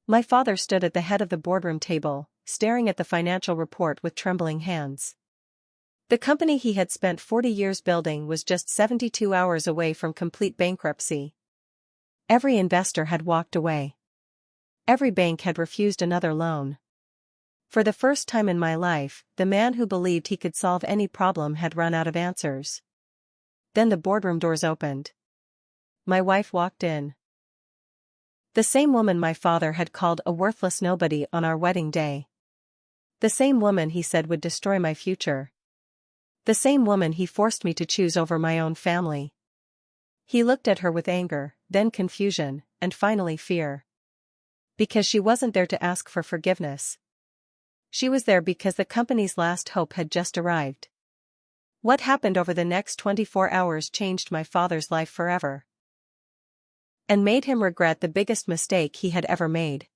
My father stood at the head of the boardroom table, staring at the financial report with trembling hands. The company he had spent 40 years building was just 72 hours away from complete bankruptcy. Every investor had walked away. Every bank had refused another loan. For the first time in my life, the man who believed he could solve any problem had run out of answers. Then the boardroom doors opened. My wife walked in. The same woman my father had called a worthless nobody on our wedding day. The same woman he said would destroy my future. The same woman he forced me to choose over my own family. He looked at her with anger, then confusion, and finally fear. Because she wasn't there to ask for forgiveness. She was there because the company's last hope had just arrived. What happened over the next 24 hours changed my father's life forever. And made him regret the biggest mistake he had ever made.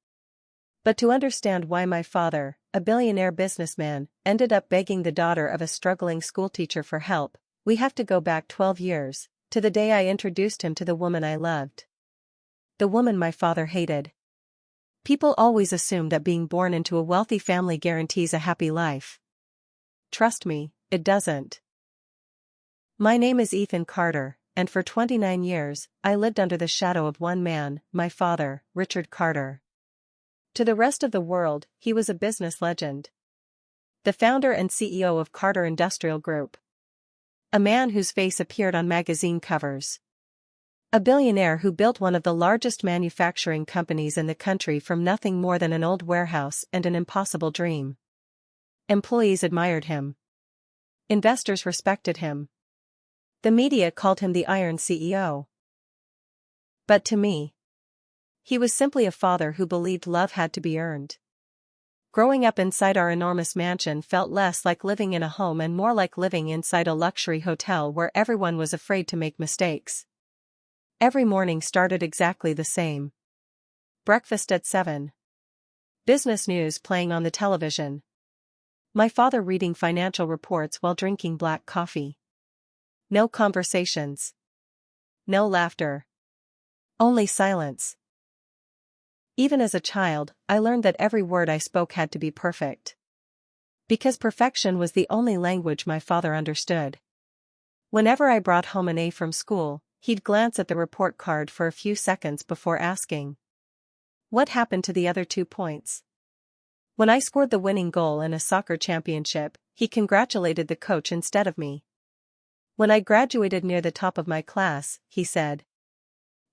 But to understand why my father, a billionaire businessman, ended up begging the daughter of a struggling schoolteacher for help, we have to go back 12 years, to the day I introduced him to the woman I loved. The woman my father hated. People always assume that being born into a wealthy family guarantees a happy life. Trust me, it doesn't. My name is Ethan Carter, and for 29 years, I lived under the shadow of one man, my father, Richard Carter. To the rest of the world, he was a business legend. The founder and CEO of Carter Industrial Group. A man whose face appeared on magazine covers. A billionaire who built one of the largest manufacturing companies in the country from nothing more than an old warehouse and an impossible dream. Employees admired him. Investors respected him. The media called him the Iron CEO. But to me, he was simply a father who believed love had to be earned. Growing up inside our enormous mansion felt less like living in a home and more like living inside a luxury hotel where everyone was afraid to make mistakes. Every morning started exactly the same. Breakfast at 7. Business news playing on the television. My father reading financial reports while drinking black coffee. No conversations. No laughter. Only silence. Even as a child, I learned that every word I spoke had to be perfect. Because perfection was the only language my father understood. Whenever I brought home an A from school, he'd glance at the report card for a few seconds before asking, "What happened to the other 2 points?" When I scored the winning goal in a soccer championship, he congratulated the coach instead of me. When I graduated near the top of my class, he said,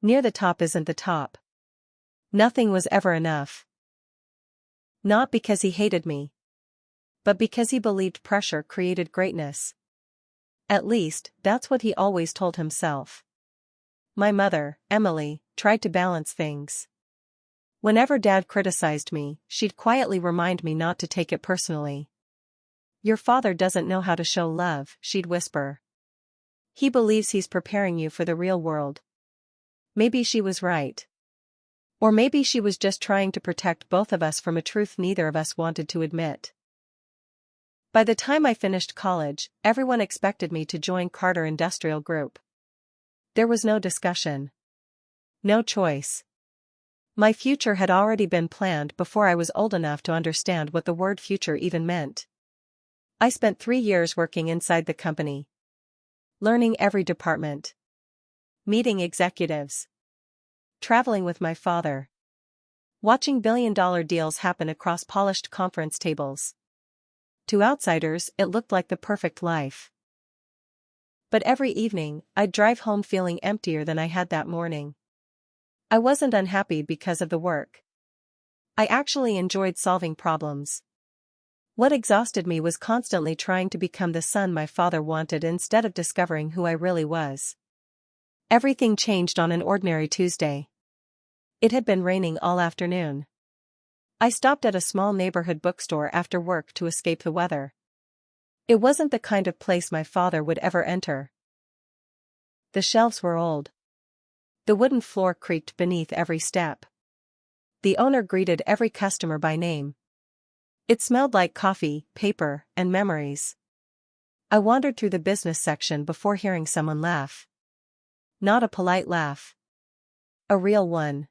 "Near the top isn't the top." Nothing was ever enough. Not because he hated me, but because he believed pressure created greatness. At least, that's what he always told himself. My mother, Emily, tried to balance things. Whenever Dad criticized me, she'd quietly remind me not to take it personally. "Your father doesn't know how to show love," she'd whisper. "He believes he's preparing you for the real world." Maybe she was right. Or maybe she was just trying to protect both of us from a truth neither of us wanted to admit. By the time I finished college, everyone expected me to join Carter Industrial Group. There was no discussion. No choice. My future had already been planned before I was old enough to understand what the word future even meant. I spent 3 years working inside the company. Learning every department. Meeting executives. Traveling with my father. Watching billion-dollar deals happen across polished conference tables. To outsiders, it looked like the perfect life. But every evening, I'd drive home feeling emptier than I had that morning. I wasn't unhappy because of the work. I actually enjoyed solving problems. What exhausted me was constantly trying to become the son my father wanted instead of discovering who I really was. Everything changed on an ordinary Tuesday. It had been raining all afternoon. I stopped at a small neighborhood bookstore after work to escape the weather. It wasn't the kind of place my father would ever enter. The shelves were old. The wooden floor creaked beneath every step. The owner greeted every customer by name. It smelled like coffee, paper, and memories. I wandered through the business section before hearing someone laugh. Not a polite laugh. A real one.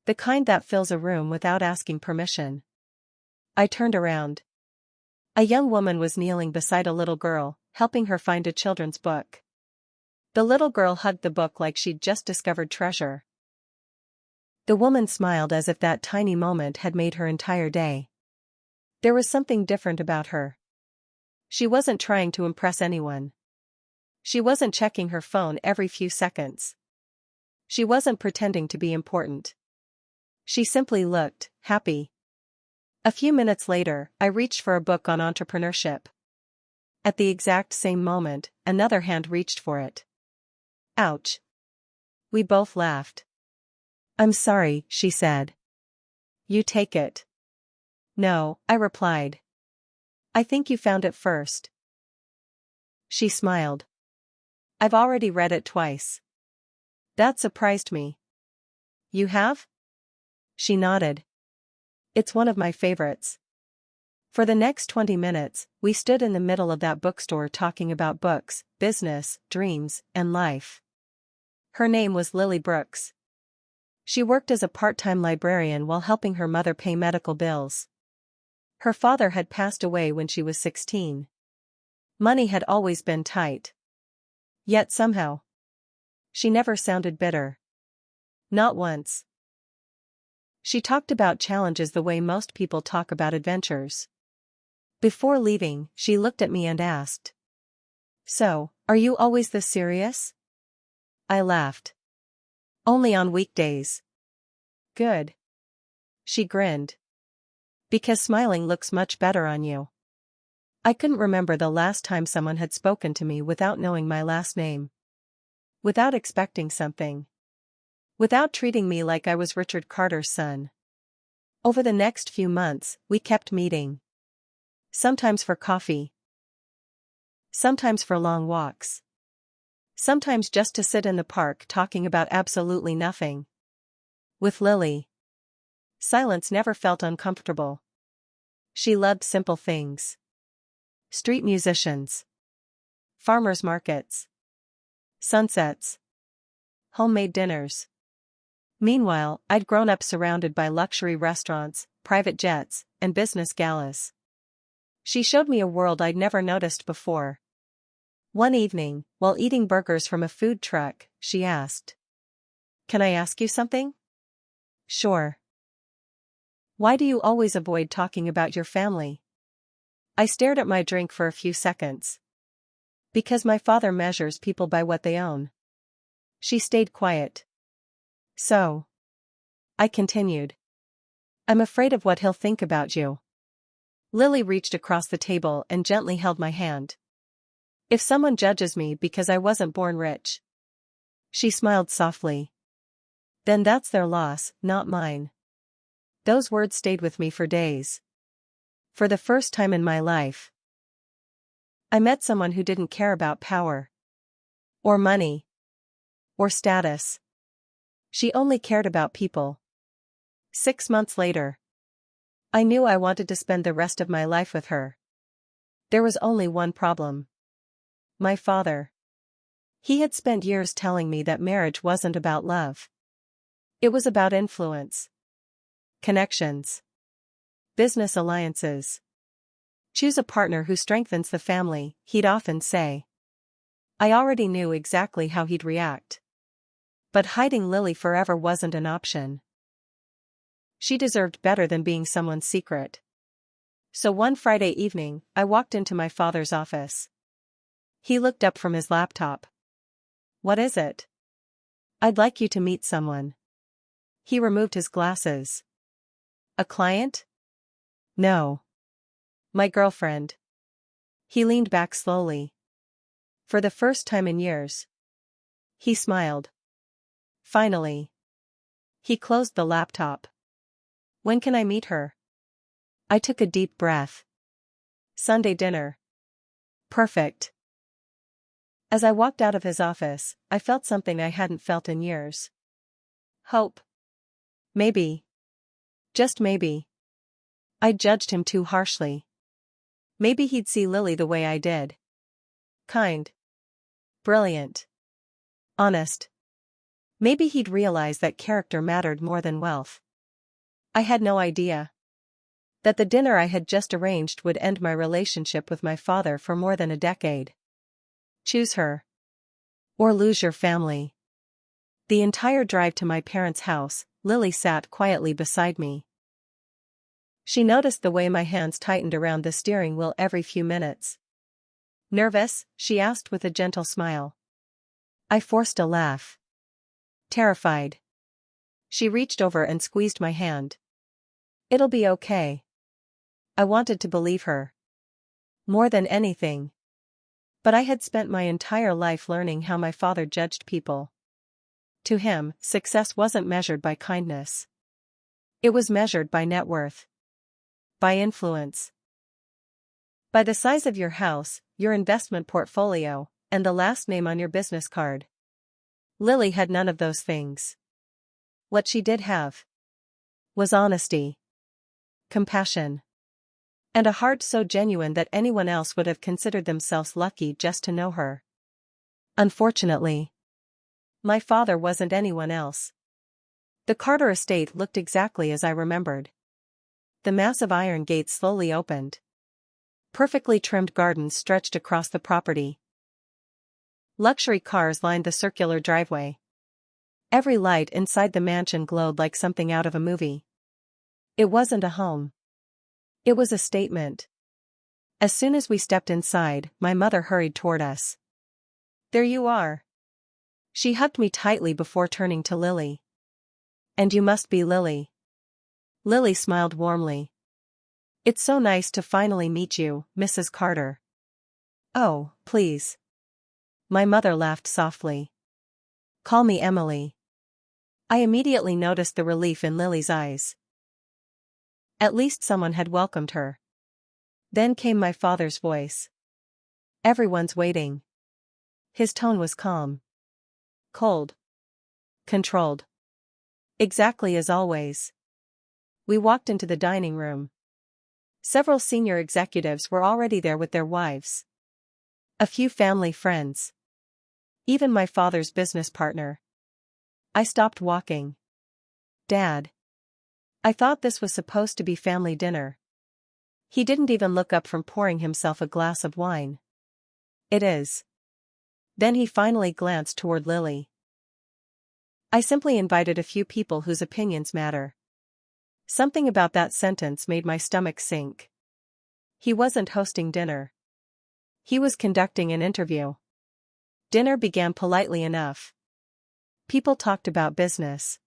The kind that fills a room without asking permission. I turned around. A young woman was kneeling beside a little girl, helping her find a children's book. The little girl hugged the book like she'd just discovered treasure. The woman smiled as if that tiny moment had made her entire day. There was something different about her. She wasn't trying to impress anyone. She wasn't checking her phone every few seconds. She wasn't pretending to be important. She simply looked happy. A few minutes later, I reached for a book on entrepreneurship. At the exact same moment, another hand reached for it. Ouch. We both laughed. "I'm sorry," she said. "You take it." "No," I replied. "I think you found it first." She smiled. "I've already read it twice." That surprised me. "You have?" She nodded. "It's one of my favorites." For the next 20 minutes, we stood in the middle of that bookstore talking about books, business, dreams, and life. Her name was Lily Brooks. She worked as a part-time librarian while helping her mother pay medical bills. Her father had passed away when she was 16. Money had always been tight. Yet somehow, she never sounded bitter. Not once. She talked about challenges the way most people talk about adventures. Before leaving, she looked at me and asked, "So, are you always this serious?" I laughed. "Only on weekdays." "Good." She grinned. "Because smiling looks much better on you." I couldn't remember the last time someone had spoken to me without knowing my last name. Without expecting something. Without treating me like I was Richard Carter's son. Over the next few months, we kept meeting. Sometimes for coffee. Sometimes for long walks. Sometimes just to sit in the park talking about absolutely nothing. With Lily, silence never felt uncomfortable. She loved simple things. Street musicians. Farmers markets. Sunsets. Homemade dinners. Meanwhile, I'd grown up surrounded by luxury restaurants, private jets, and business galas. She showed me a world I'd never noticed before. One evening, while eating burgers from a food truck, she asked, "Can I ask you something?" "Sure." "Why do you always avoid talking about your family?" I stared at my drink for a few seconds. "Because my father measures people by what they own." She stayed quiet. "So," I continued, "I'm afraid of what he'll think about you." Lily reached across the table and gently held my hand. "If someone judges me because I wasn't born rich." She smiled softly. "Then that's their loss, not mine." Those words stayed with me for days. For the first time in my life, I met someone who didn't care about power. Or money. Or status. She only cared about people. 6 months later, I knew I wanted to spend the rest of my life with her. There was only one problem. My father. He had spent years telling me that marriage wasn't about love. It was about influence. Connections. Business alliances. Choose a partner who strengthens the family, he'd often say. I already knew exactly how he'd react. But hiding Lily forever wasn't an option. She deserved better than being someone's secret. So one Friday evening, I walked into my father's office. He looked up from his laptop. "What is it?" "I'd like you to meet someone." He removed his glasses. "A client?" "No. My girlfriend." He leaned back slowly. For the first time in years. He smiled. Finally. He closed the laptop. "When can I meet her?" I took a deep breath. "Sunday dinner." "Perfect." As I walked out of his office, I felt something I hadn't felt in years. Hope. Maybe. Just maybe. I judged him too harshly. Maybe he'd see Lily the way I did. Kind. Brilliant. Honest. Maybe he'd realize that character mattered more than wealth. I had no idea that the dinner I had just arranged would end my relationship with my father for more than a decade. Choose her, or lose your family. The entire drive to my parents' house, Lily sat quietly beside me. She noticed the way my hands tightened around the steering wheel every few minutes. Nervous? She asked with a gentle smile. I forced a laugh. Terrified. She reached over and squeezed my hand. It'll be okay. I wanted to believe her. More than anything. But I had spent my entire life learning how my father judged people. To him, success wasn't measured by kindness. It was measured by net worth. By influence. By the size of your house, your investment portfolio, and the last name on your business card. Lily had none of those things. What she did have was honesty, compassion, and a heart so genuine that anyone else would have considered themselves lucky just to know her. Unfortunately, my father wasn't anyone else. The Carter estate looked exactly as I remembered. The massive iron gates slowly opened. Perfectly trimmed gardens stretched across the property. Luxury cars lined the circular driveway. Every light inside the mansion glowed like something out of a movie. It wasn't a home. It was a statement. As soon as we stepped inside, my mother hurried toward us. There you are. She hugged me tightly before turning to Lily. And you must be Lily. Lily smiled warmly. It's so nice to finally meet you, Mrs. Carter. Oh, please. My mother laughed softly. Call me Emily. I immediately noticed the relief in Lily's eyes. At least someone had welcomed her. Then came my father's voice. Everyone's waiting. His tone was calm. Cold. Controlled. Exactly as always. We walked into the dining room. Several senior executives were already there with their wives. A few family friends. Even my father's business partner. I stopped walking. Dad. I thought this was supposed to be family dinner. He didn't even look up from pouring himself a glass of wine. It is. Then he finally glanced toward Lily. I simply invited a few people whose opinions matter. Something about that sentence made my stomach sink. He wasn't hosting dinner. He was conducting an interview. Dinner began politely enough. People talked about business,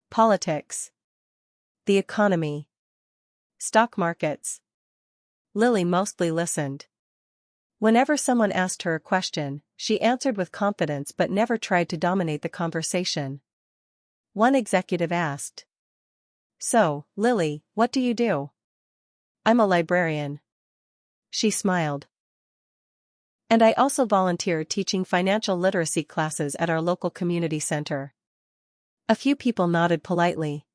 politics, the economy, stock markets. Lily mostly listened. Whenever someone asked her a question, she answered with confidence but never tried to dominate the conversation. One executive asked, So, Lily, what do you do? I'm a librarian. She smiled. And I also volunteer teaching financial literacy classes at our local community center. A few people nodded politely.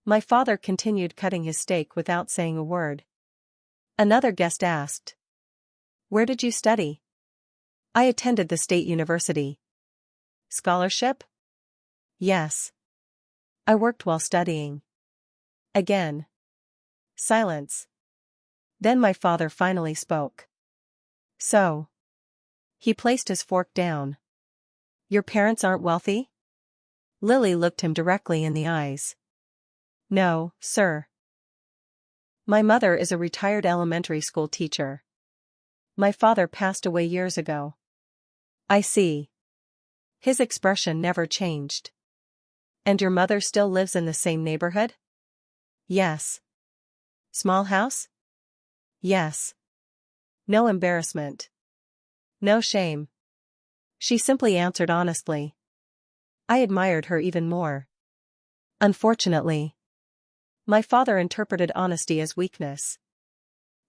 My father continued cutting his steak without saying a word. Another guest asked, Where did you study? I attended the state university. Scholarship? Yes. I worked while studying. Again. Silence. Then my father finally spoke. So. He placed his fork down. Your parents aren't wealthy? Lily looked him directly in the eyes. No, sir. My mother is a retired elementary school teacher. My father passed away years ago. I see. His expression never changed. And your mother still lives in the same neighborhood? Yes. Small house? Yes. No embarrassment. No shame. She simply answered honestly. I admired her even more. Unfortunately, my father interpreted honesty as weakness.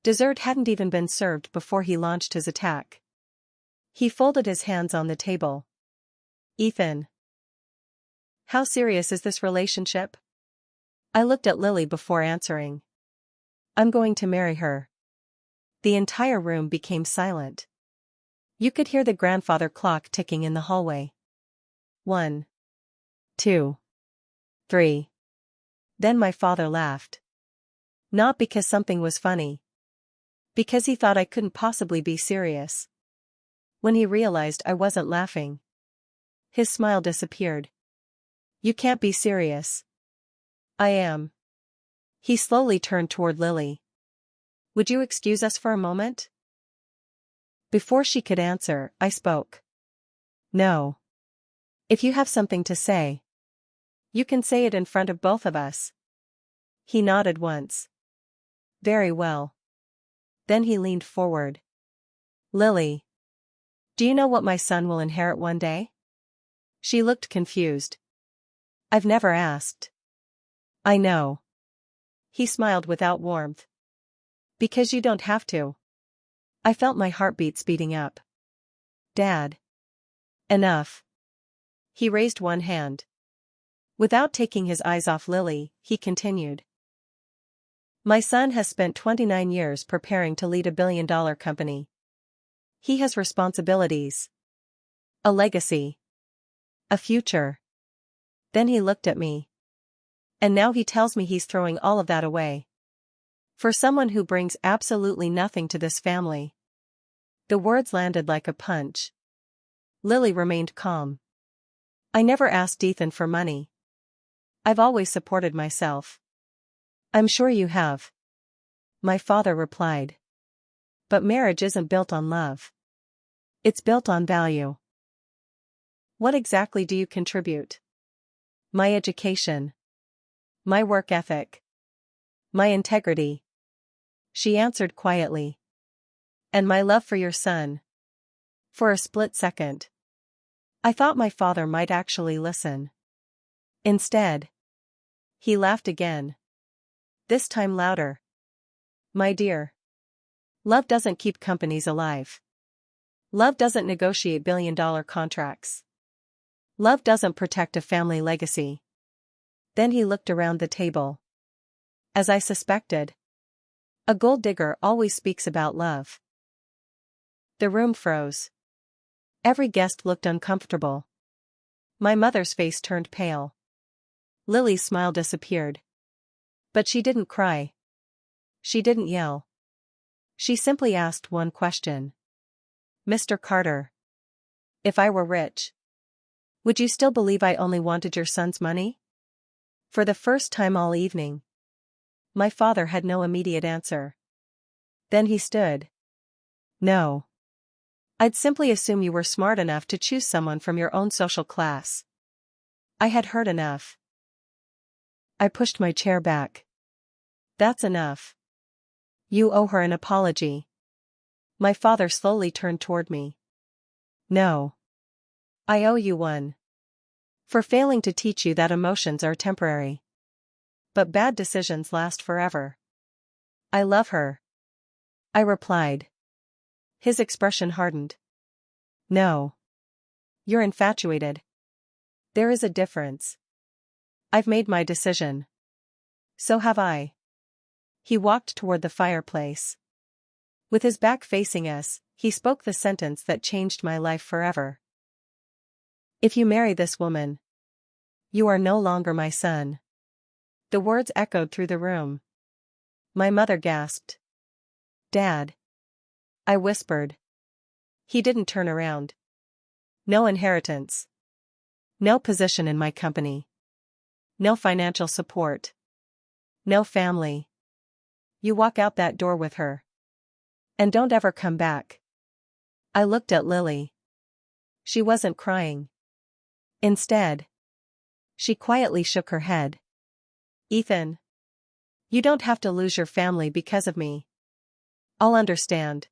Dessert hadn't even been served before he launched his attack. He folded his hands on the table. Ethan. How serious is this relationship? I looked at Lily before answering. I'm going to marry her. The entire room became silent. You could hear the grandfather clock ticking in the hallway. 1. 2. 3. Then my father laughed. Not because something was funny. Because he thought I couldn't possibly be serious. When he realized I wasn't laughing, his smile disappeared. You can't be serious. I am. He slowly turned toward Lily. Would you excuse us for a moment? Before she could answer, I spoke. No. If you have something to say, you can say it in front of both of us. He nodded once. Very well. Then he leaned forward. Lily. Do you know what my son will inherit one day? She looked confused. I've never asked. I know. He smiled without warmth. Because you don't have to. I felt my heartbeat speeding up. Dad. Enough. He raised one hand. Without taking his eyes off Lily, he continued. My son has spent 29 years preparing to lead a billion-dollar company. He has responsibilities. A legacy. A future. Then he looked at me. And now he tells me he's throwing all of that away. For someone who brings absolutely nothing to this family. The words landed like a punch. Lily remained calm. I never asked Ethan for money. I've always supported myself. I'm sure you have. My father replied. But marriage isn't built on love. It's built on value. What exactly do you contribute? My education. My work ethic. My integrity. She answered quietly. And my love for your son. For a split second, I thought my father might actually listen. Instead, he laughed again. This time louder. My dear. Love doesn't keep companies alive. Love doesn't negotiate billion-dollar contracts. Love doesn't protect a family legacy. Then he looked around the table. As I suspected. A gold digger always speaks about love. The room froze. Every guest looked uncomfortable. My mother's face turned pale. Lily's smile disappeared. But she didn't cry. She didn't yell. She simply asked one question. Mr. Carter. If I were rich, would you still believe I only wanted your son's money? For the first time all evening, my father had no immediate answer. Then he stood. No. I'd simply assume you were smart enough to choose someone from your own social class. I had heard enough. I pushed my chair back. That's enough. You owe her an apology. My father slowly turned toward me. No. I owe you one. For failing to teach you that emotions are temporary. But bad decisions last forever. I love her. I replied. His expression hardened. No. You're infatuated. There is a difference. I've made my decision. So have I. He walked toward the fireplace. With his back facing us, he spoke the sentence that changed my life forever. If you marry this woman, you are no longer my son. The words echoed through the room. My mother gasped. Dad. I whispered. He didn't turn around. No inheritance. No position in my company. No financial support. No family. You walk out that door with her. And don't ever come back. I looked at Lily. She wasn't crying. Instead, she quietly shook her head. Ethan. You don't have to lose your family because of me. I'll understand.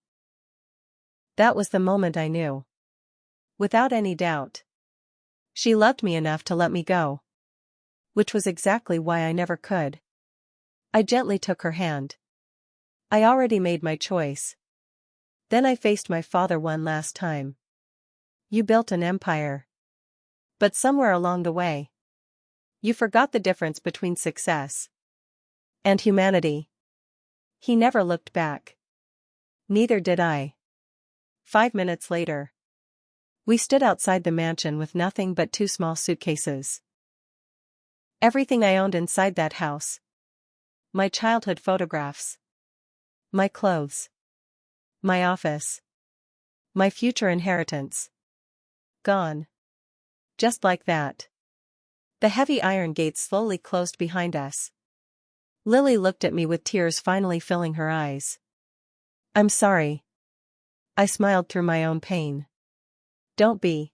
That was the moment I knew. Without any doubt. She loved me enough to let me go. Which was exactly why I never could. I gently took her hand. I already made my choice. Then I faced my father one last time. You built an empire. But somewhere along the way, you forgot the difference between success and humanity. He never looked back. Neither did I. 5 minutes later, we stood outside the mansion with nothing but 2 small suitcases. Everything I owned inside that house. My childhood photographs. My clothes. My office. My future inheritance. Gone. Just like that. The heavy iron gate slowly closed behind us. Lily looked at me with tears finally filling her eyes. I'm sorry. I smiled through my own pain. Don't be.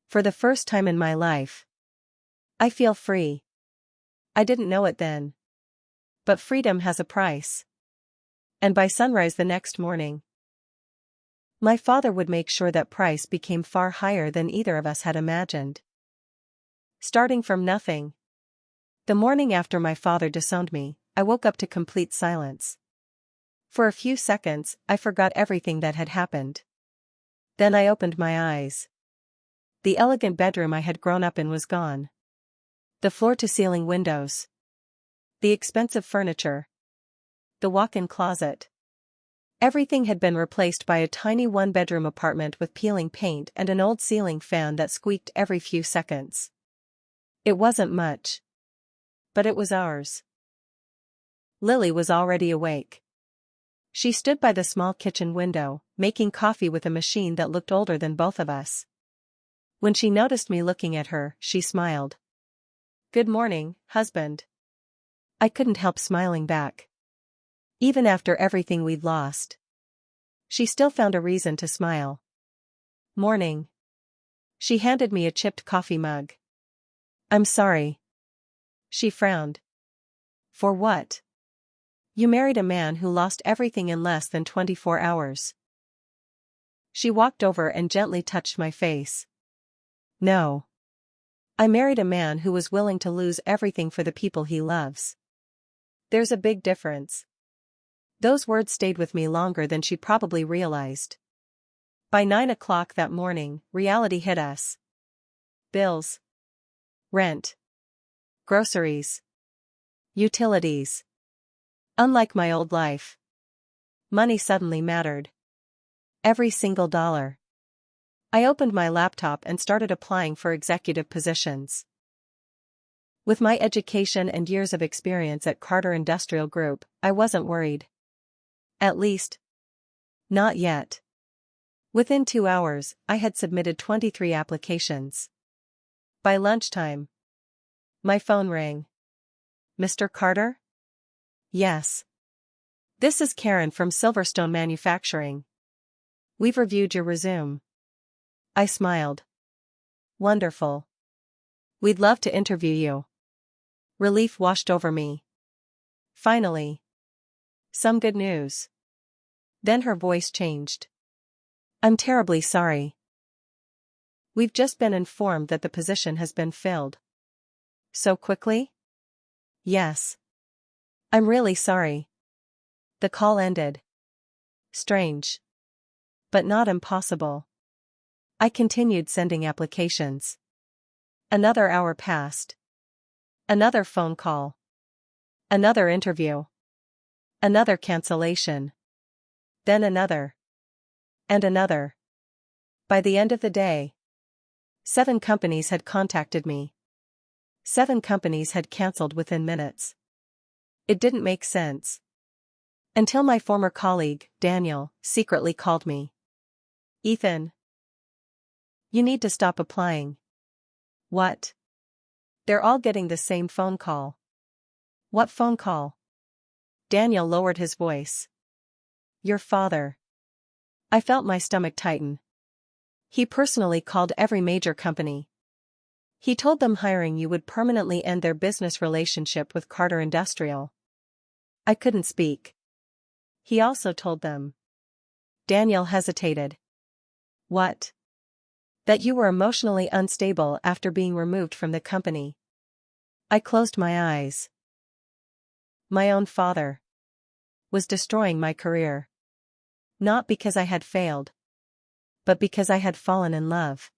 For the first time in my life, I feel free. I didn't know it then. But freedom has a price. And by sunrise the next morning, my father would make sure that price became far higher than either of us had imagined. Starting from nothing. The morning after my father disowned me, I woke up to complete silence. For a few seconds, I forgot everything that had happened. Then I opened my eyes. The elegant bedroom I had grown up in was gone. The floor-to-ceiling windows. The expensive furniture. The walk-in closet. Everything had been replaced by a tiny one-bedroom apartment with peeling paint and an old ceiling fan that squeaked every few seconds. It wasn't much. But it was ours. Lily was already awake. She stood by the small kitchen window, making coffee with a machine that looked older than both of us. When she noticed me looking at her, she smiled. Good morning, husband. I couldn't help smiling back. Even after everything we'd lost, she still found a reason to smile. Morning. She handed me a chipped coffee mug. I'm sorry. She frowned. For what? You married a man who lost everything in less than 24 hours. She walked over and gently touched my face. No. I married a man who was willing to lose everything for the people he loves. There's a big difference. Those words stayed with me longer than she probably realized. By 9 o'clock that morning, reality hit us. Bills. Rent. Groceries. Utilities. Unlike my old life, money suddenly mattered. Every single dollar. I opened my laptop and started applying for executive positions. With my education and years of experience at Carter Industrial Group, I wasn't worried. At least, not yet. Within 2 hours, I had submitted 23 applications. By lunchtime, my phone rang. Mr. Carter? Yes. This is Karen from Silverstone Manufacturing. We've reviewed your resume. I smiled. Wonderful. We'd love to interview you. Relief washed over me. Finally. Some good news. Then her voice changed. I'm terribly sorry. We've just been informed that the position has been filled. So quickly? Yes. I'm really sorry. The call ended. Strange. But not impossible. I continued sending applications. Another hour passed. Another phone call. Another interview. Another cancellation. Then another. And another. By the end of the day, 7 companies had contacted me. 7 companies had cancelled within minutes. It didn't make sense. Until my former colleague, Daniel, secretly called me. Ethan. You need to stop applying. What? They're all getting the same phone call. What phone call? Daniel lowered his voice. Your father. I felt my stomach tighten. He personally called every major company. He told them hiring you would permanently end their business relationship with Carter Industrial. I couldn't speak. He also told them. Daniel hesitated. What? That you were emotionally unstable after being removed from the company. I closed my eyes. My own father was destroying my career. Not because I had failed, but because I had fallen in love.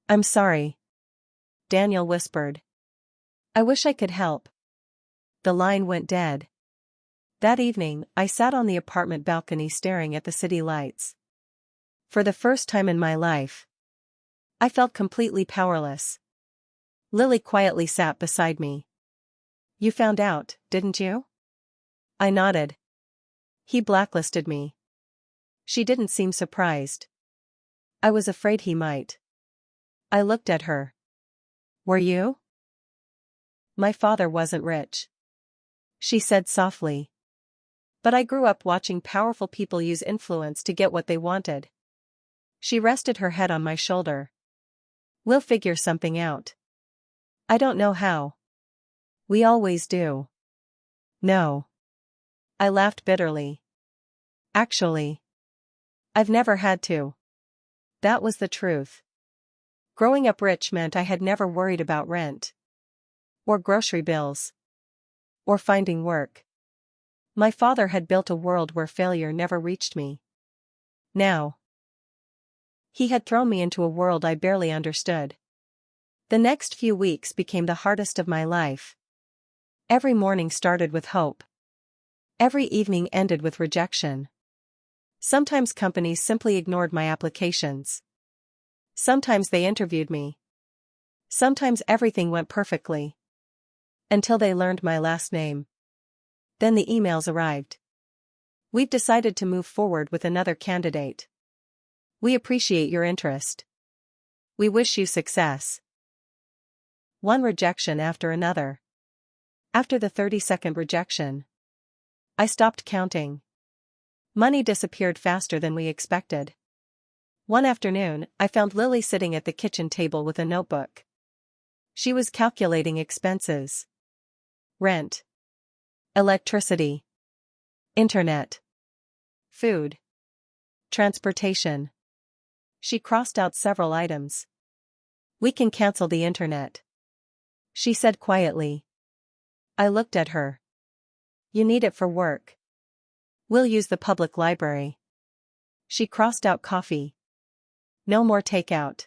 I'm sorry. Daniel whispered. I wish I could help. The line went dead. That evening, I sat on the apartment balcony staring at the city lights. For the first time in my life, I felt completely powerless. Lily quietly sat beside me. You found out, didn't you? I nodded. He blacklisted me. She didn't seem surprised. I was afraid he might. I looked at her. Were you? My father wasn't rich, she said softly. But I grew up watching powerful people use influence to get what they wanted. She rested her head on my shoulder. We'll figure something out. I don't know how. We always do. No. I laughed bitterly. Actually, I've never had to. That was the truth. Growing up rich meant I had never worried about rent. Or grocery bills. Or finding work. My father had built a world where failure never reached me. Now, he had thrown me into a world I barely understood. The next few weeks became the hardest of my life. Every morning started with hope. Every evening ended with rejection. Sometimes companies simply ignored my applications. Sometimes they interviewed me. Sometimes everything went perfectly. Until they learned my last name. Then the emails arrived. We've decided to move forward with another candidate. We appreciate your interest. We wish you success. One rejection after another. After the 32nd rejection, I stopped counting. Money disappeared faster than we expected. One afternoon, I found Lily sitting at the kitchen table with a notebook. She was calculating expenses. Rent. Electricity. Internet. Food. Transportation. She crossed out several items. We can cancel the internet, she said quietly. I looked at her. You need it for work. We'll use the public library. She crossed out coffee. No more takeout.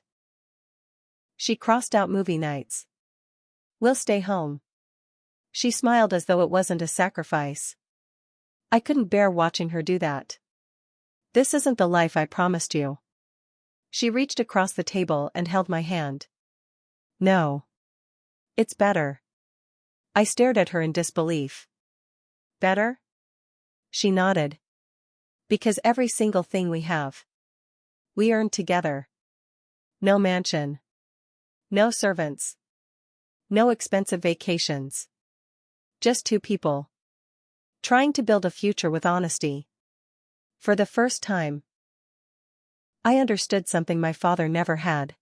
She crossed out movie nights. We'll stay home. She smiled as though it wasn't a sacrifice. I couldn't bear watching her do that. This isn't the life I promised you. She reached across the table and held my hand. No. It's better. I stared at her in disbelief. Better? She nodded. Because every single thing we have, we earned together. No mansion. No servants. No expensive vacations. Just two people. Trying to build a future with honesty. For the first time, I understood something my father never had.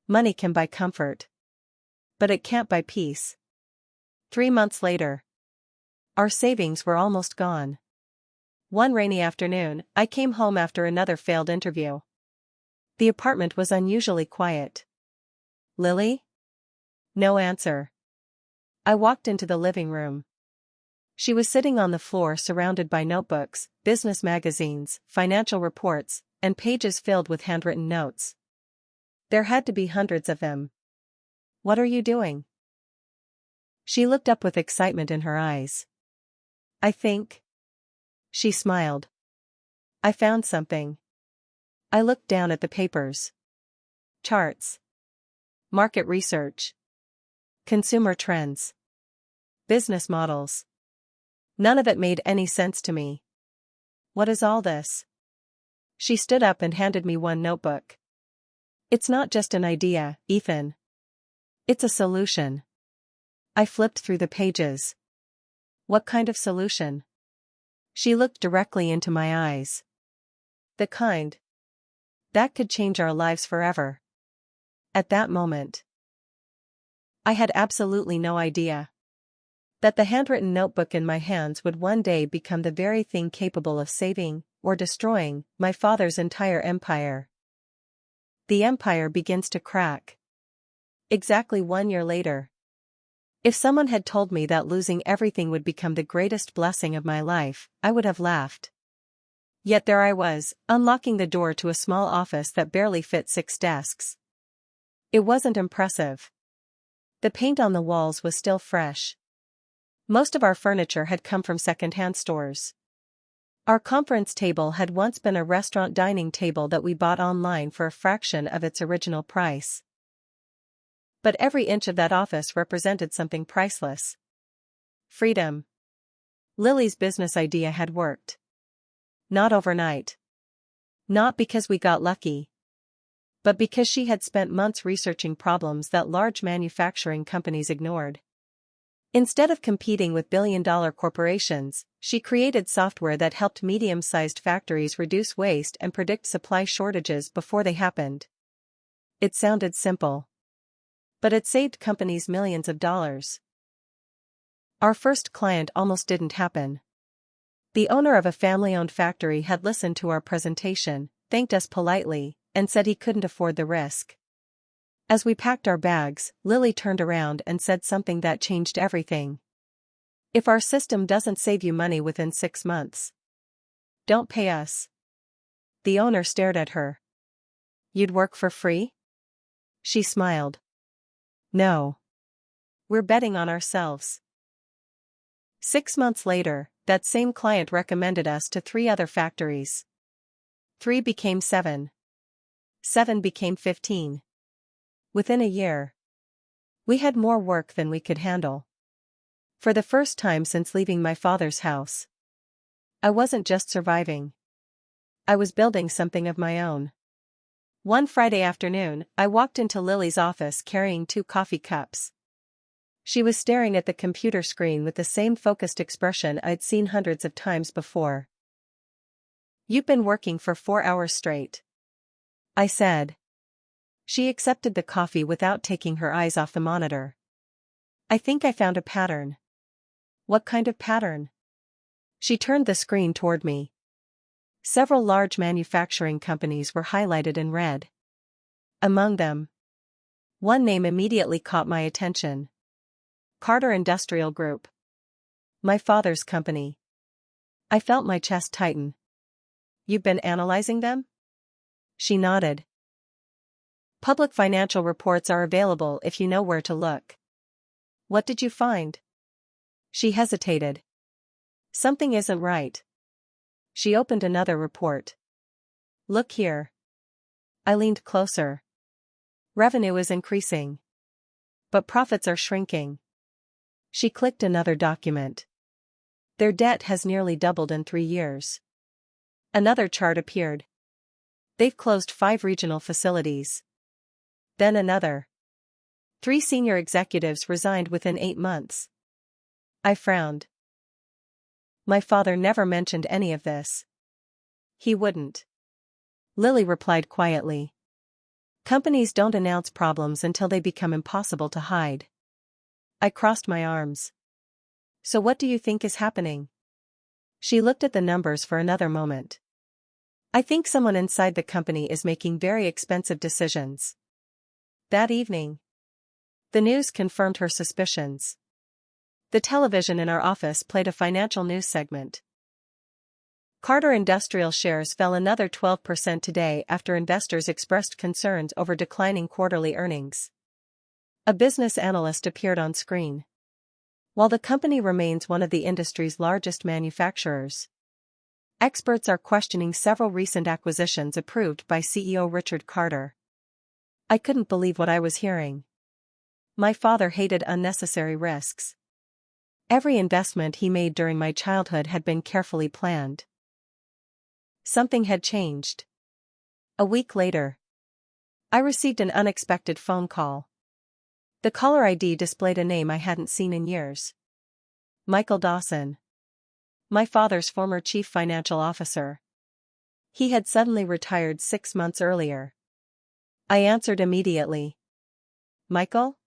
Money can buy comfort. But it can't buy peace. 3 months later, our savings were almost gone. One rainy afternoon, I came home after another failed interview. The apartment was unusually quiet. Lily? No answer. I walked into the living room. She was sitting on the floor surrounded by notebooks, business magazines, financial reports, and pages filled with handwritten notes. There had to be hundreds of them. What are you doing? She looked up with excitement in her eyes. I think. She smiled. I found something. I looked down at the papers. Charts. Market research. Consumer trends. Business models. None of it made any sense to me. What is all this? She stood up and handed me one notebook. It's not just an idea, Ethan. It's a solution. I flipped through the pages. What kind of solution? She looked directly into my eyes. The kind that could change our lives forever. At that moment, I had absolutely no idea that the handwritten notebook in my hands would one day become the very thing capable of saving, or destroying, my father's entire empire. The empire begins to crack. Exactly 1 year later. If someone had told me that losing everything would become the greatest blessing of my life, I would have laughed. Yet there I was, unlocking the door to a small office that barely fit 6 desks. It wasn't impressive. The paint on the walls was still fresh. Most of our furniture had come from second-hand stores. Our conference table had once been a restaurant dining table that we bought online for a fraction of its original price. But every inch of that office represented something priceless. Freedom. Lily's business idea had worked. Not overnight. Not because we got lucky. But because she had spent months researching problems that large manufacturing companies ignored. Instead of competing with billion-dollar corporations, she created software that helped medium-sized factories reduce waste and predict supply shortages before they happened. It sounded simple. But it saved companies millions of dollars. Our first client almost didn't happen. The owner of a family-owned factory had listened to our presentation, thanked us politely, and said he couldn't afford the risk. As we packed our bags, Lily turned around and said something that changed everything. If our system doesn't save you money within 6 months, don't pay us. The owner stared at her. You'd work for free? She smiled. No. We're betting on ourselves. 6 months later, that same client recommended us to 3 other factories. 3 became 7. 7 became 15. Within a year, we had more work than we could handle. For the first time since leaving my father's house, I wasn't just surviving. I was building something of my own. One Friday afternoon, I walked into Lily's office carrying 2 coffee cups. She was staring at the computer screen with the same focused expression I'd seen hundreds of times before. You've been working for 4 hours straight, I said. She accepted the coffee without taking her eyes off the monitor. I think I found a pattern. What kind of pattern? She turned the screen toward me. Several large manufacturing companies were highlighted in red. Among them, one name immediately caught my attention. Carter Industrial Group. My father's company. I felt my chest tighten. You've been analyzing them? She nodded. Public financial reports are available if you know where to look. What did you find? She hesitated. Something isn't right. She opened another report. Look here. I leaned closer. Revenue is increasing. But profits are shrinking. She clicked another document. Their debt has nearly doubled in 3 years. Another chart appeared. They've closed 5 regional facilities. Then another. 3 senior executives resigned within 8 months. I frowned. My father never mentioned any of this. He wouldn't. Lily replied quietly. Companies don't announce problems until they become impossible to hide. I crossed my arms. So what do you think is happening? She looked at the numbers for another moment. I think someone inside the company is making very expensive decisions. That evening, the news confirmed her suspicions. The television in our office played a financial news segment. Carter Industrial shares fell another 12% today after investors expressed concerns over declining quarterly earnings. A business analyst appeared on screen. While the company remains one of the industry's largest manufacturers, experts are questioning several recent acquisitions approved by CEO Richard Carter. I couldn't believe what I was hearing. My father hated unnecessary risks. Every investment he made during my childhood had been carefully planned. Something had changed. A week later, I received an unexpected phone call. The caller ID displayed a name I hadn't seen in years. Michael Dawson. My father's former chief financial officer. He had suddenly retired 6 months earlier. I answered immediately. Michael?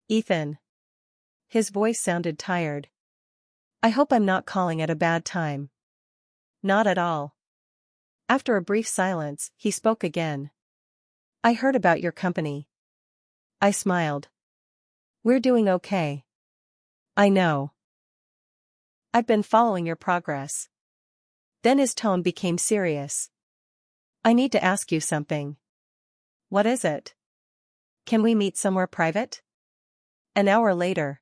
Ethan. His voice sounded tired. I hope I'm not calling at a bad time. Not at all. After a brief silence, he spoke again. I heard about your company. I smiled. We're doing okay. I know. I've been following your progress. Then his tone became serious. I need to ask you something. What is it? Can we meet somewhere private? An hour later,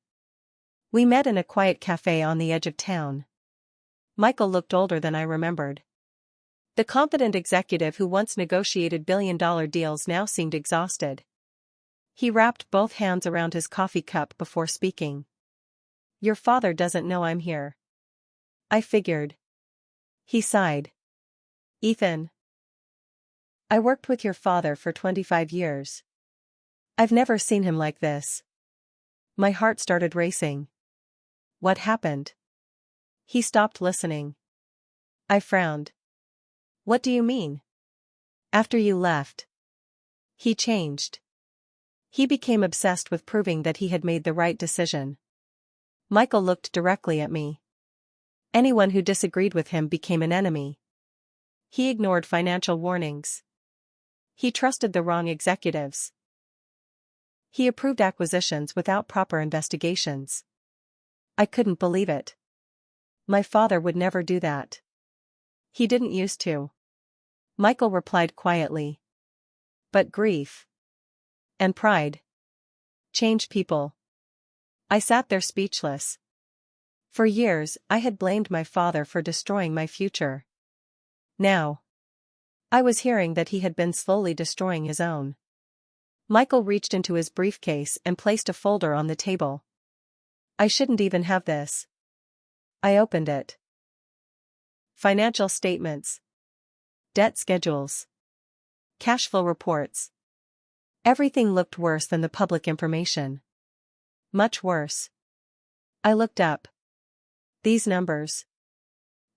we met in a quiet cafe on the edge of town. Michael looked older than I remembered. The confident executive who once negotiated billion-dollar deals now seemed exhausted. He wrapped both hands around his coffee cup before speaking. Your father doesn't know I'm here. I figured. He sighed. Ethan. I worked with your father for 25 years. I've never seen him like this. My heart started racing. What happened? He stopped listening. I frowned. What do you mean? After you left. He changed. He became obsessed with proving that he had made the right decision. Michael looked directly at me. Anyone who disagreed with him became an enemy. He ignored financial warnings. He trusted the wrong executives. He approved acquisitions without proper investigations. I couldn't believe it. My father would never do that. He didn't used to. Michael replied quietly. But grief and pride change people. I sat there speechless. For years, I had blamed my father for destroying my future. Now, I was hearing that he had been slowly destroying his own. Michael reached into his briefcase and placed a folder on the table. I shouldn't even have this. I opened it. Financial statements. Debt schedules. Cash flow reports. Everything looked worse than the public information. Much worse. I looked up. These numbers.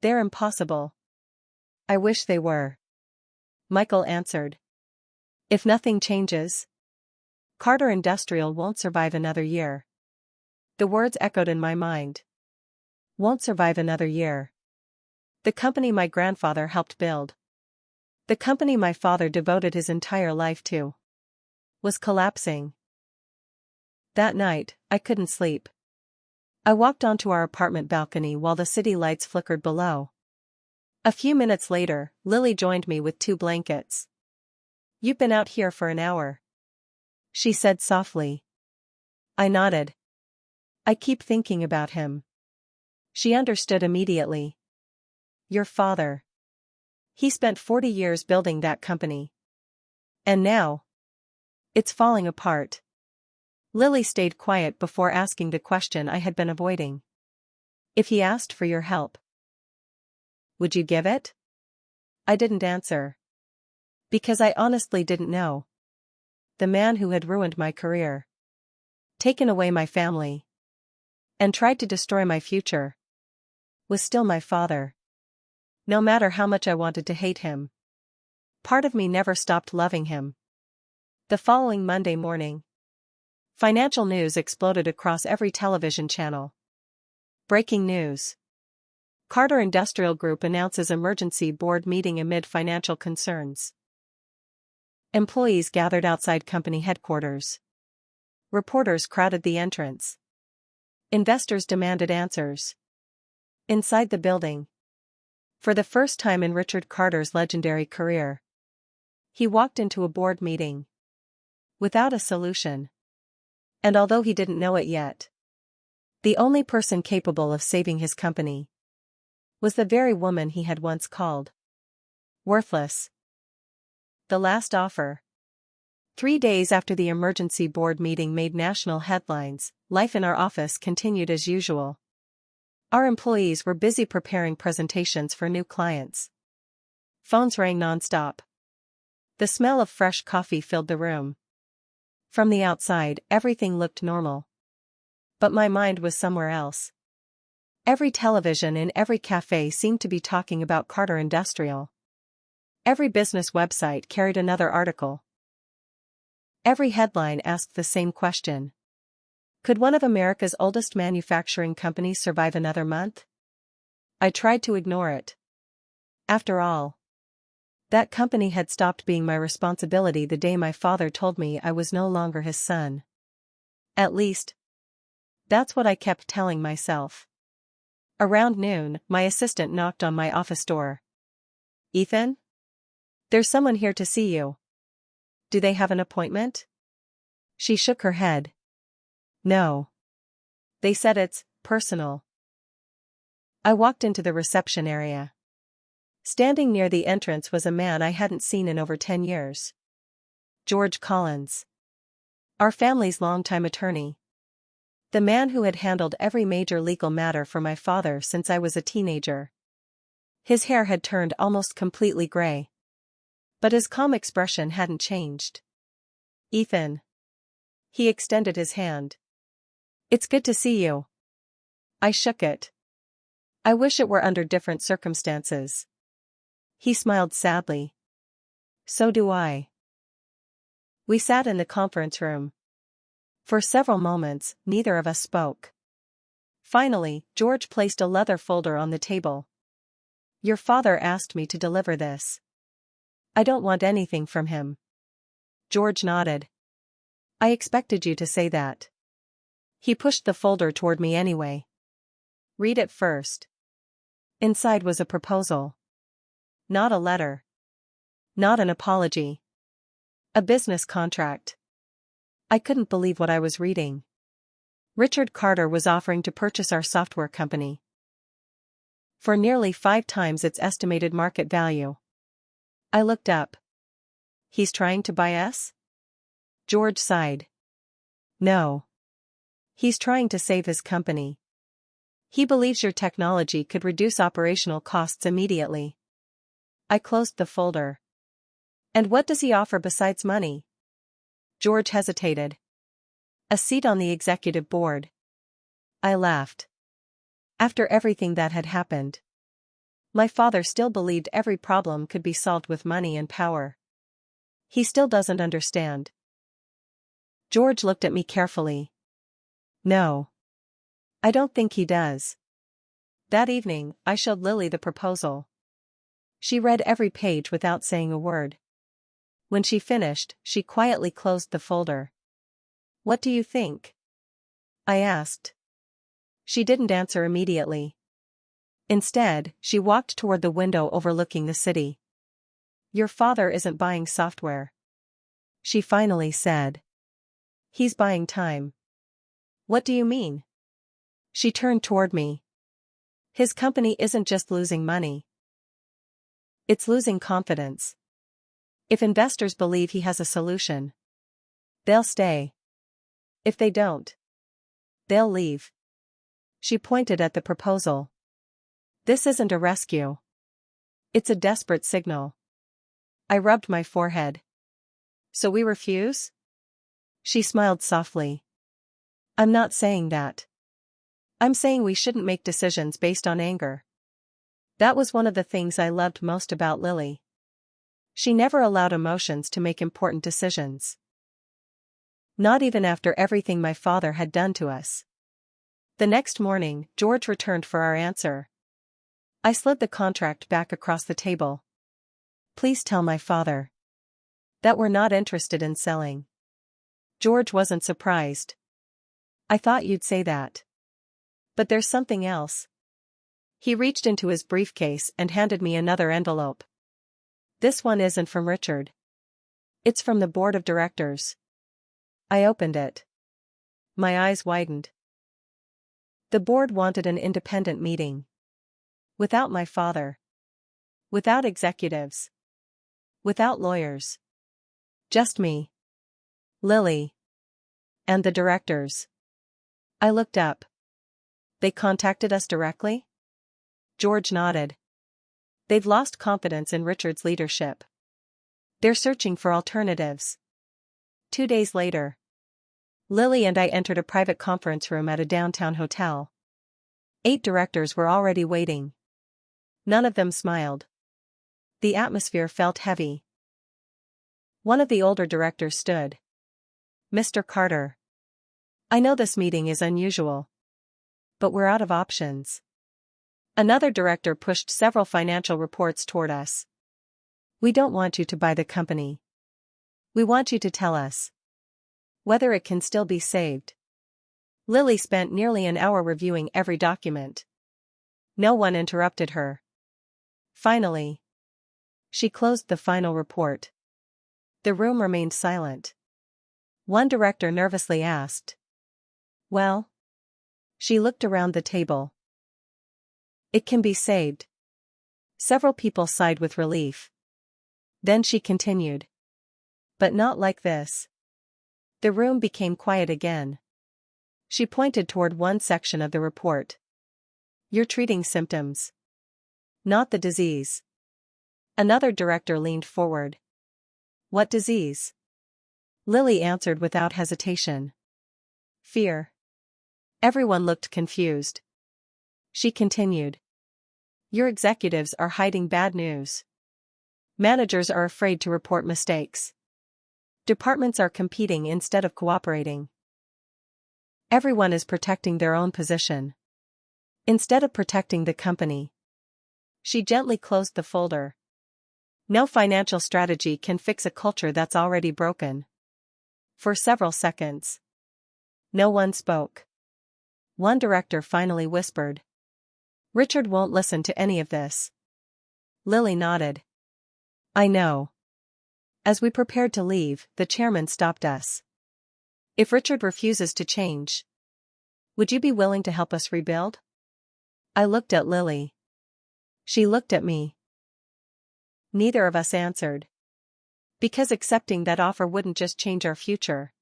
They're impossible. I wish they were. Michael answered. If nothing changes, Carter Industrial won't survive another year. The words echoed in my mind. Won't survive another year. The company my grandfather helped build. The company my father devoted his entire life to. Was collapsing. That night, I couldn't sleep. I walked onto our apartment balcony while the city lights flickered below. A few minutes later, Lily joined me with 2 blankets. You've been out here for an hour. She said softly. I nodded. I keep thinking about him. She understood immediately. Your father. He spent 40 years building that company. And now, it's falling apart. Lily stayed quiet before asking the question I had been avoiding. If he asked for your help, would you give it? I didn't answer. Because I honestly didn't know. The man who had ruined my career, taken away my family, and tried to destroy my future, was still my father. No matter how much I wanted to hate him, part of me never stopped loving him. The following Monday morning, financial news exploded across every television channel. Breaking news. Carter Industrial Group announces emergency board meeting amid financial concerns. Employees gathered outside company headquarters. Reporters crowded the entrance. Investors demanded answers. Inside the building, for the first time in Richard Carter's legendary career, he walked into a board meeting without a solution. And although he didn't know it yet, the only person capable of saving his company was the very woman he had once called worthless. The last offer. 3 days after the emergency board meeting made national headlines, life in our office continued as usual. Our employees were busy preparing presentations for new clients. Phones rang nonstop. The smell of fresh coffee filled the room. From the outside, everything looked normal. But my mind was somewhere else. Every television in every cafe seemed to be talking about Carter Industrial. Every business website carried another article. Every headline asked the same question. Could one of America's oldest manufacturing companies survive another month? I tried to ignore it. After all, that company had stopped being my responsibility the day my father told me I was no longer his son. At least, that's what I kept telling myself. Around noon, my assistant knocked on my office door. Ethan? There's someone here to see you. Do they have an appointment? She shook her head. No. They said it's personal. I walked into the reception area. Standing near the entrance was a man I hadn't seen in over 10 years. George Collins. Our family's longtime attorney. The man who had handled every major legal matter for my father since I was a teenager. His hair had turned almost completely gray. But his calm expression hadn't changed. Ethan. He extended his hand. It's good to see you. I shook it. I wish it were under different circumstances. He smiled sadly. So do I. We sat in the conference room. For several moments, neither of us spoke. Finally, George placed a leather folder on the table. Your father asked me to deliver this. I don't want anything from him. George nodded. I expected you to say that. He pushed the folder toward me anyway. Read it first. Inside was a proposal. Not a letter. Not an apology. A business contract. I couldn't believe what I was reading. Richard Carter was offering to purchase our software company for nearly 5 times its estimated market value. I looked up. He's trying to buy us? George sighed. No. He's trying to save his company. He believes your technology could reduce operational costs immediately. I closed the folder. And what does he offer besides money? George hesitated. A seat on the executive board. I laughed. After everything that had happened, my father still believed every problem could be solved with money and power. He still doesn't understand. George looked at me carefully. No. I don't think he does. That evening, I showed Lily the proposal. She read every page without saying a word. When she finished, she quietly closed the folder. What do you think? I asked. She didn't answer immediately. Instead, she walked toward the window overlooking the city. Your father isn't buying software. She finally said. He's buying time. What do you mean? She turned toward me. His company isn't just losing money. It's losing confidence. If investors believe he has a solution, they'll stay. If they don't, they'll leave. She pointed at the proposal. This isn't a rescue. It's a desperate signal. I rubbed my forehead. So we refuse? She smiled softly. I'm not saying that. I'm saying we shouldn't make decisions based on anger. That was one of the things I loved most about Lily. She never allowed emotions to make important decisions. Not even after everything my father had done to us. The next morning, George returned for our answer. I slid the contract back across the table. Please tell my father that we're not interested in selling. George wasn't surprised. I thought you'd say that. But there's something else. He reached into his briefcase and handed me another envelope. This one isn't from Richard. It's from the board of directors. I opened it. My eyes widened. The board wanted an independent meeting. Without my father. Without executives. Without lawyers. Just me. Lily. And the directors. I looked up. They contacted us directly? George nodded. They've lost confidence in Richard's leadership. They're searching for alternatives. 2 days later, Lily and I entered a private conference room at a downtown hotel. 8 directors were already waiting. None of them smiled. The atmosphere felt heavy. One of the older directors stood. Mr. Carter. I know this meeting is unusual. But we're out of options. Another director pushed several financial reports toward us. We don't want you to buy the company. We want you to tell us whether it can still be saved. Lily spent nearly an hour reviewing every document. No one interrupted her. Finally, she closed the final report. The room remained silent. One director nervously asked, well? She looked around the table. It can be saved. Several people sighed with relief. Then she continued. But not like this. The room became quiet again. She pointed toward one section of the report. You're treating symptoms, not the disease. Another director leaned forward. What disease? Lily answered without hesitation. Fear. Everyone looked confused. She continued. Your executives are hiding bad news. Managers are afraid to report mistakes. Departments are competing instead of cooperating. Everyone is protecting their own position instead of protecting the company. She gently closed the folder. No financial strategy can fix a culture that's already broken. For several seconds, no one spoke. One director finally whispered. Richard won't listen to any of this. Lily nodded. I know. As we prepared to leave, the chairman stopped us. If Richard refuses to change, would you be willing to help us rebuild? I looked at Lily. She looked at me. Neither of us answered. Because accepting that offer wouldn't just change our future.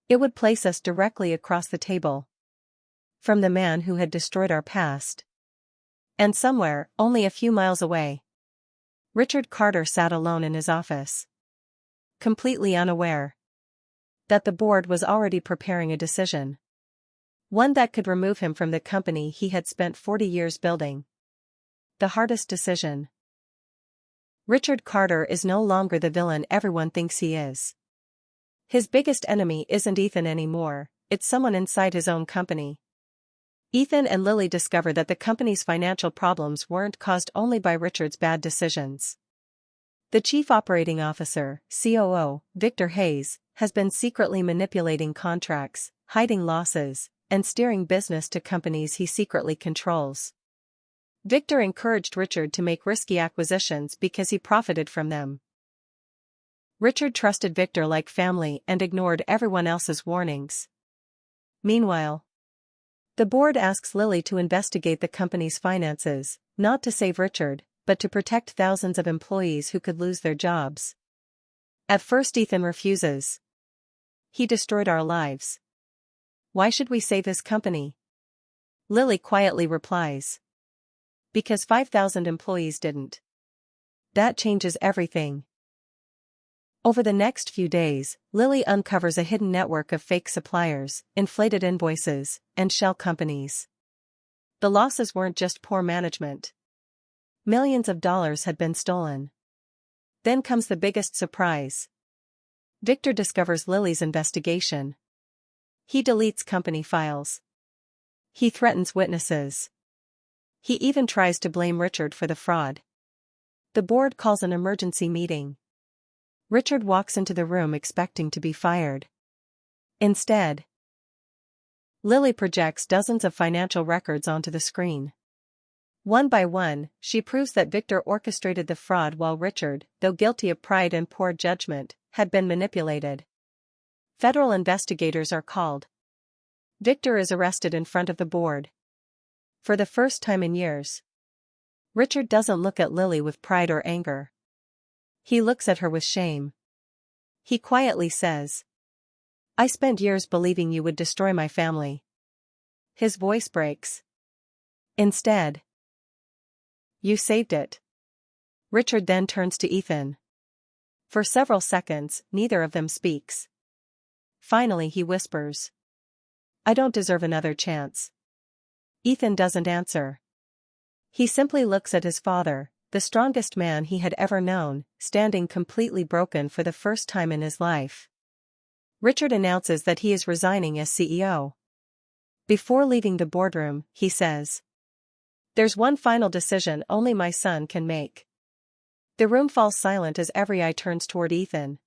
It would place us directly across the table from the man who had destroyed our past. And somewhere, only a few miles away, Richard Carter sat alone in his office, completely unaware that the board was already preparing a decision. One that could remove him from the company he had spent 40 years building. The hardest decision. Richard Carter is no longer the villain everyone thinks he is. His biggest enemy isn't Ethan anymore, it's someone inside his own company. Ethan and Lily discover that the company's financial problems weren't caused only by Richard's bad decisions. The Chief Operating Officer, COO, Victor Hayes, has been secretly manipulating contracts, hiding losses, and steering business to companies he secretly controls. Victor encouraged Richard to make risky acquisitions because he profited from them. Richard trusted Victor like family and ignored everyone else's warnings. Meanwhile, the board asks Lily to investigate the company's finances, not to save Richard, but to protect thousands of employees who could lose their jobs. At first Ethan refuses. He destroyed our lives. Why should we save his company? Lily quietly replies. Because 5,000 employees didn't. That changes everything. Over the next few days, Lily uncovers a hidden network of fake suppliers, inflated invoices, and shell companies. The losses weren't just poor management. Millions of dollars had been stolen. Then comes the biggest surprise. Victor discovers Lily's investigation. He deletes company files. He threatens witnesses. He even tries to blame Richard for the fraud. The board calls an emergency meeting. Richard walks into the room expecting to be fired. Instead, Lily projects dozens of financial records onto the screen. One by one, she proves that Victor orchestrated the fraud while Richard, though guilty of pride and poor judgment, had been manipulated. Federal investigators are called. Victor is arrested in front of the board. For the first time in years, Richard doesn't look at Lily with pride or anger. He looks at her with shame. He quietly says, I spent years believing you would destroy my family. His voice breaks. Instead, you saved it. Richard then turns to Ethan. For several seconds, neither of them speaks. Finally he whispers, I don't deserve another chance. Ethan doesn't answer. He simply looks at his father, the strongest man he had ever known, standing completely broken for the first time in his life. Richard announces that he is resigning as CEO. Before leaving the boardroom, he says, There's one final decision only my son can make. The room falls silent as every eye turns toward Ethan.